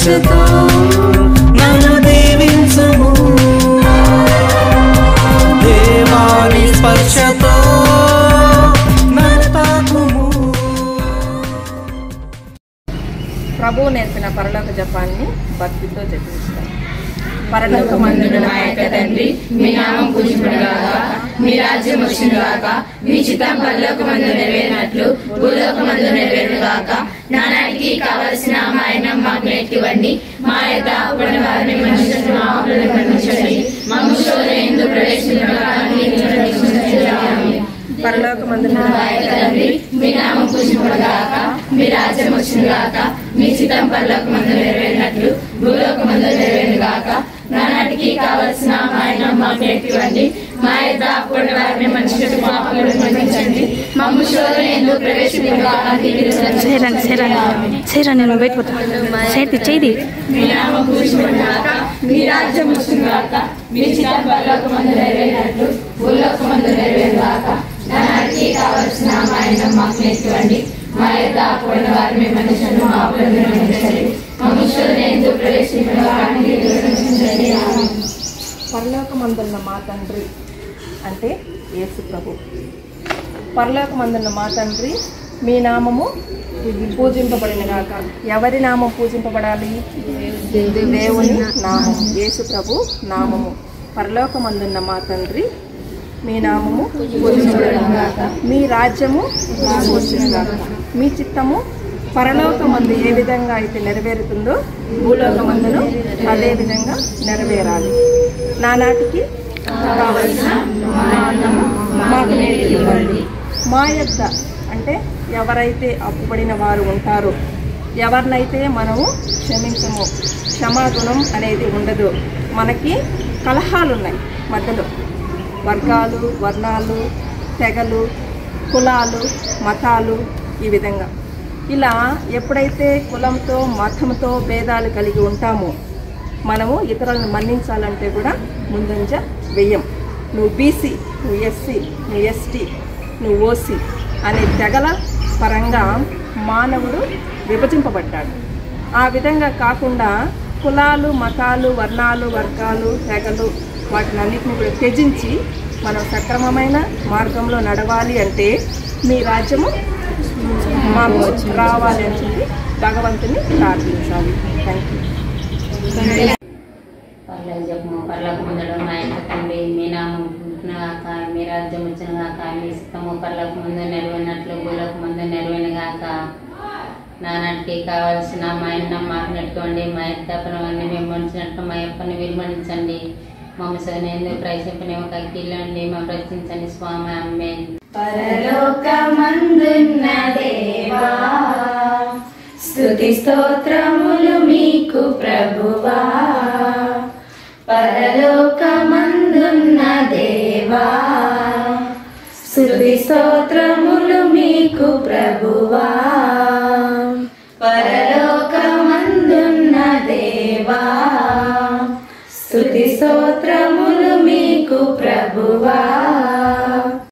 స్పర్శతో నన్ను దీవించుము దేవాని స్పర్శతో నన్ను తాకుము. ప్రభువు నేర్పిన పరలోక జపాన్ని భక్తితో జపిస్తాం. పరలోకమందున మా యొక్క తండ్రి, మీ నామం పూజింపబడుగాక, మీ రాజ్యం వచ్చునుగాక, మీ చిత్తం పరలోకమందు నెరవేరినట్లు భూలోకమందు నెరవేరునుగాక. నానాటికి కావలసిన మా అన్నం మాకు నేర్పివ్వండి. మా యొక్క అప్పుడైన వారిని మన్నించండి. మమ్ము శోధన యందు ప్రవేశింపనివ్వకండి. పరలోకమందున మా యొక్క తండ్రి, మీ నామం పూజింపబడుగాక, మీ రాజ్యం వచ్చునుగాక, మీ చిత్తం పరలోకమందు నెరవేరినట్లు భూలోకమందు నెరవేరునుగాక. నానాటికి కావలసిన మా అన్నం మాకు నేర్పివ్వండి. మా యొక్క అప్పుడైన వారిని మన్నించండి. మమ్ము శోధన యందు ప్రవేశింపనివ్వకండి. మీ నామం పూజింపబడుగాక, మీ రాజ్యం వచ్చునుగాక, మీ చిత్తం పరలోకమందు నెరవేరినట్లు భూలోకమందు నెరవేరునుగాక. నానాటికి కావలసిన మా అన్నం మాకు నేర్పివ్వండి. మా యొక్క అప్పుడైన వారిని మన్నించండి. మా అప్పులను మన్నించండి. మమ్ము శోధన యందు ప్రవేశింపనివ్వకండి. పరలోకమందున్న మా తండ్రి అంటే యేసు ప్రభు. పరలోకమందున్న మా తండ్రి, మీ నామము పూజింపబడిన గాక. ఎవరి నామం పూజింపబడాలి? దేవుని నామము, యేసు ప్రభు నామము. పరలోకమందున్న మా తండ్రి, మీ నామము పూజింపబడిన గాక. మీ రాజ్యము వచ్చును గాక. మీ చిత్తము పరలోకమందు ఏ విధంగా అయితే నెరవేరుతుందో భూలోకమందును అదే విధంగా నెరవేరాలి. నానాటికి కావలసిన అన్నము మాకు నేర్పివ్వండి. మా యొద్ద అంటే ఎవరైతే అప్పుబడిన వారు ఉంటారో, ఎవరినైతే మనము క్షమించము, క్షమాగుణం అనేది ఉండదు. మనకి కలహాలు ఉన్నాయి మధ్యలో, వర్గాలు, వర్ణాలు, తెగలు, కులాలు, మతాలు, ఈ విధంగా ఇలా ఎప్పుడైతే కులంతో మతంతో భేదాలు కలిగి ఉంటామో మనము ఇతరులను మన్నించాలంటే కూడా ముందంజ వెయ్యం. నువ్వు బీసీ, నువ్వు ఎస్సీ, నువ్వు ఎస్టీ, నువ్వు ఓసీ అనే తెగల పరంగా మానవుడు విభజింపబడ్డాడు. ఆ విధంగా కాకుండా కులాలు, మతాలు, వర్ణాలు, వర్గాలు, తెగలు వాటినన్నిటిని కూడా త్యజించి మనం సక్రమమైన మార్గంలో నడవాలి అంటే మీ రాజ్యము మాకు రావాలి అని చెప్పి భగవంతుని ప్రార్థించాలి. Thank you. పరలోకమందున మా యొక్క తండ్రి, మీ నామం పుట్టినగాక, మీ రాజ్యం వచ్చినగాక, మీ చిత్తము పరలోకమందు నెరవేరినట్లు భూలోకమందు నెరవేరునుగాక. నానాటికి కావలసిన మా అన్నం మాకు నేర్చుకోండి. మా యొక్క అప్పులన్నీ మేము మన్నించినట్లు మా అప్పుని మీరు మన్నించండి. మమ్మ సోదరుని ప్రవేశింపనివ్వక కీళ్ళండి మా ప్రశ్నించండి స్వామి. ఆమేన్. పరలోకమందున్న దేవా, స్తుతి స్తోత్రములు మీకు ప్రభువా. పరలోకమందున్న దేవా, స్తుతి స్తోత్రములు మీకు ప్రభువా.